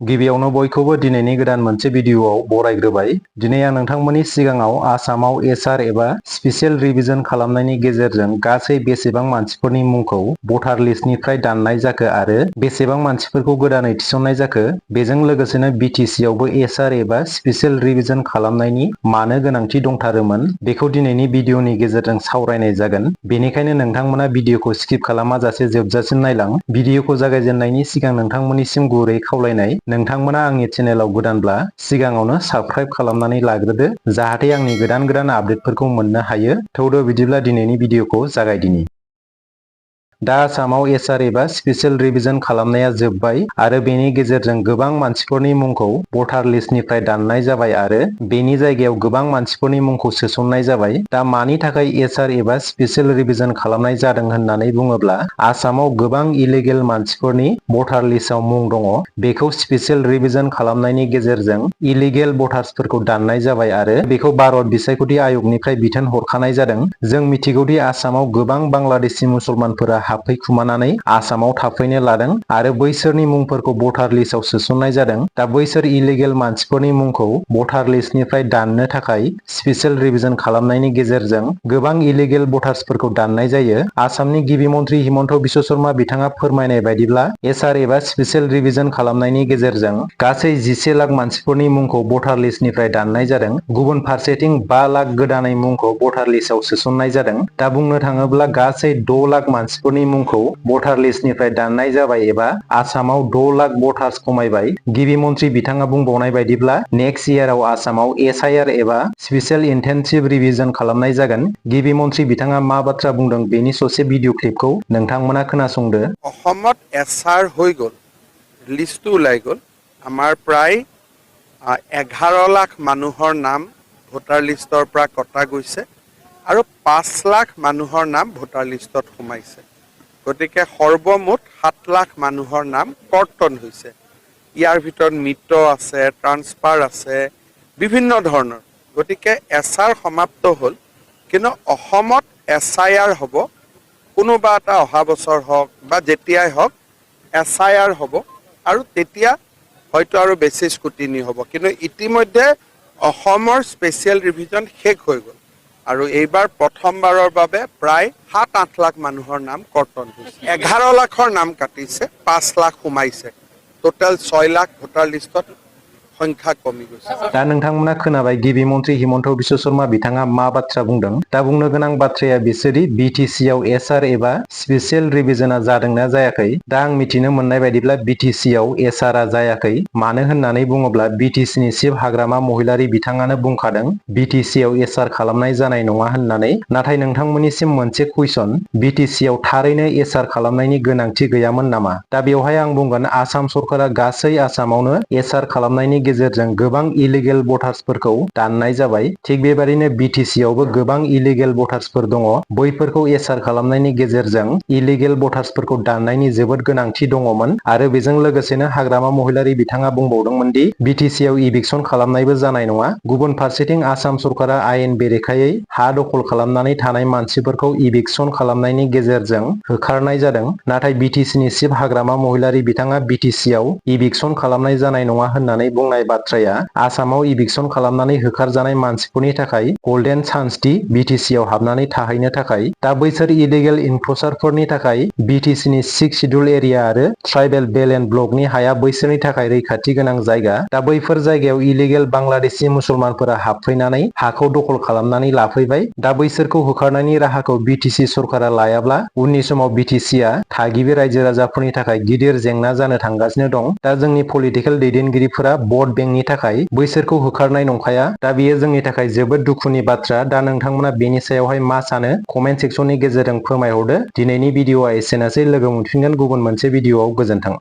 गिबियावनो बयखौबो दिनैनि गोदान मोनसे भिडिअआव बरायग्रोबाय। दिनै आं नोंथांमोननि सिगाङाव आसामाव एसआर एबा स्पेसियेल रिभिजन खालामनायनि गेजेरजों गासै बेसेबां मानसिफोरनि मुंखौ भटार लिस्टनिफ्राय दाननाय जाखो आरो बेसेबां मानसिफोरखौ गोदानै थिसननाय जाखो, बेजों लोगोसेनो बिटिसि आवबो एसआर एबा स्पेसियेल रिभिजन खालामनायनि मानो गोनांथि दंथारोमोन, बेखौ दिनैनि भिडिअनि गेजेरजों सावरायनाय जागोन। बेनिखायनो नोंथांमोना भिडिअखौ स्किप खालामाजासे जोबजासिम नायलां। भिडिअखौ जागायजेननायनि सिगां नोंथांमोननिसिम गुरै खावलायनाय, नोंथांमोना आंनि चेनेलाव गोदानब्ला सिगाङावनो साबस्क्राइब खालामनानै लाग्रोदो, जाहाथे आंनि गोदान आपडेटफोरखौ मोननो हायो। थौदो बिदिब्ला दिनैनि भिडिअखौ जागायदिनि। दा आसामाव एसआर एबा स्पेसियेल रिभिजन खालामनाया जोबबाय आरो बेनि गेजेरजों गोबां मानसिफोरनि मुंखौ भटार लिस्टनिफ्राय दाननाय जाबाय आरो बेनि जायगायाव गोबां मानसिफोरनि मुंखौ सोसननाय जाबाय। दा मानि थाखाय एसआर एबा स्पेसियेल रिभिजन खालामनाय जादों होननानै बुङोब्ला, आसामाव गोबां इलिगेल मानसिफोरनि भटार लिस्टआव मुं दङ। बेखौ स्पेसियेल रिभिजन खालामनायनि गेजेरजों इलिगेल भटार्सफोरखौ दाननाय जाबाय आरो बेखौ भारत बिसायख'थि आय'गनिफ्राय बिथोन हरखानाय जादों। जों मिथिगौदि आसामाव गोबां बांलादेशि मुसलमानफोरा हाबफैखुमानानै आसामाव थाफैनो लादों आरो बैसोरनि मुंफोरखौ भटार लिस्टआव सोसननाय जादों। दा बैसोर इलिगेल मानसिफोरनि मुंखौ भटार लिस्टनिफ्राय दाननो थाखाय स्पेसियेल रिभिजन खालामनायनि गेजेरजों गोबां इलिगेल भटार्सफोरखौ दाननाय जायो। आसामनि गिबि मन्थ्रि हिमन्त बिश्व शर्मा बिथाङा फोरमायनाय बायदिब्ला, एसआर एबा स्पेसियेल रिभिजन खालामनायनि गेजेरजों गासै 11 लाख मानसिफोरनि मुंखौ भटार लिस्टनिफ्राय दाननाय जादों। गुबुन फारसेथिं 5 लाख गोदानै मुंखौ भटार लिस्टआव सोसननाय जादों। दा बुंनो थाङोब्ला गासै 6 लाख मानसिफोरनि मुंखौ भटार लिस्टनिफ्राय दाननाय जाबाय एबा आसामाव 6 लाख भटार्स खमायबाय। गिबि मन्थ्रि बिथाङा बुंबावनाय बायदिब्ला, नेक्स्ट इयाराव आसामाव एसआइआर एबा स्पेसियेल इन्टेन्सिभ रिभिजन खालामनाय जागोन। गिबि मन्थ्रि बिथाङा मा बाथ्रा बुंदों बेनि ससे भिडिअ क्लिपखौ नोंथांमोना खोनासंदो। অসমত এছআৰ হৈ গ'ল, লিষ্টটো ওলাই গ'ল। আমাৰ প্ৰায় 11 লাখ মানুহৰ নাম ভোটাৰ লিষ্টৰ পৰা কটা গৈছে আৰু 5 লাখ মানুহৰ নাম ভোটাৰ লিষ্টত সোমাইছে। গতিকে সৰ্বমুঠ 7 লাখ মানুহৰ নাম কৰ্তন হৈছে। ইয়াৰ ভিতৰত মৃত আছে, ট্ৰান্সফাৰ আছে, বিভিন্ন ধৰণৰ। গতিকে এছআৰ সমাপ্ত হ'ল, কিন্তু অসমত এছআইআৰ হ'ব। কোনোবা এটা অহা বছৰ হওক বা যেতিয়াই হওক এছআইআৰ হ'ব আৰু তেতিয়া হয়তো আৰু বেছি স্কুটিনি হ'ব। কিন্তু ইতিমধ্যে অসমৰ স্পেচিয়েল ৰিভিজন শেষ হৈ গ'ল আৰু এইবাৰ প্ৰথমবাৰৰ বাবে প্ৰায় 7-8 লাখ মানুহৰ নাম কৰ্তন হৈছে। 11 লাখৰ নাম কাটিছে, 5 লাখ সোমাইছে। টোটেল 6 লাখ ভোটাৰ লিষ্টত সংখ্যা কমি গৈছে। दा नोंथांमोना खोनाबाय गिबि मन्थ्रि हिमन्त बिश्व शर्मा बिथाङा मा बाथ्रा बुंदों। दा बुंनो गोनां बाथ्राया बिसोरदि बिटिसि आव एसआर एबा स्पेसियेल रिभिजनआ जादोंना जायाखै। दा आं मिथिनो मोननाय बायदिब्ला बिटिसि आव एसआरआ जायाखै। मानो होननानै बुङोब्ला बिटिसिनि चिफ हाग्रामा महिलारि बिथाङानो बुंखादों बिटिसि आव एसआर खालामनाय जानाय नङा होननानै। नाथाय नोंथांमोननिसिम मोनसे कुइसन, बिटिसि आव थारैनो एसआर खालामनायनि गोनांथि गैयामोन नामा? दा बेवहाय आं बुंगोन, आसाम सरकारा गासै आसामावनो एसआर खालामनायनि गेजेरजों गोबां इलिगेल भटार्सफोरखौ दाननाय जाबाय। थिग बेबादिनो बिटिसि आवबो गोबां इलिगेल भटार्सफोर दङ। बैफोरखौ एसआर खालामनायनि गेजेरजों इलिगेल भटार्सफोरखौ दाननायनि जोबोद गोनांथि दङमोन आरो बेजों लोगोसेनो हाग्रामा महिलारि बिथाङा बुंबावदोंमोन दि बिटिसि आव इभिक्सन खालामनायबो जानाय नङा। गुबुन फारसेथिं आसाम सरकारा आयेन बेरेखायै हा दखल खालामनानै थानाय मानसिफोरखौ इभिक्सन खालामनायनि गेजेरजों होखारनाय जादों। नाथाय बिटिसिनि चिफ हाग्रामा महिलारि बिथाङा बिटिसि आव इभिक्सन खालामनाय जानाय नङा होननानै बुंनाय बाथ्राया आसामाव इभिक्सन खालामनानै होखारजानाय मानसिफोरनि थाखाय गल्डेन चान्स दि बिटिसि आव हाबनानै थाहैनो थाखाय। दा बैसोर इलिगेल इनक्ल'सारफोरनि थाखाय बिटिसिनि 6 शिड्युल एरिया आरो ट्राइबेल बेल एन्ड ब्लकनि हाया बैसोरनि थाखाय रैखाथि गोनां जायगा। दा बैफोर जायगायाव इलिगेल बांलादेशि मुसलमानफोरा हाबफैनानै हाखौ दखल खालामनानै लाफैबाय। दा बैसोरखौ होखारनायनि राहाखौ बिटिसि सरकारा लायाब्ला उननि समाव बिटिसिआ थागिबि रायजो राजाफोरनि थाखाय गिदिर जेंना जानो थांगासिनो दं। दा जोंनि पलिटिकेल दैदेनगिरिफोरा भट बेंकनि थाखाय बैसोरखौ होखारनाय नंखाया। दा बेयो जोंनि थाखाय जोबोद दुखुनि बाथ्रा। दा नोंथांमोना बेनि सायावहाय मा सानो कमेन्ट सेक्सननि गेजेरजों फोरमायहरदो। दिनैनि भिडिअआ एसेनोसै। लोगो मोनफिनगोन गुबुन मोनसे भिडिअआव। गोजोन्थों।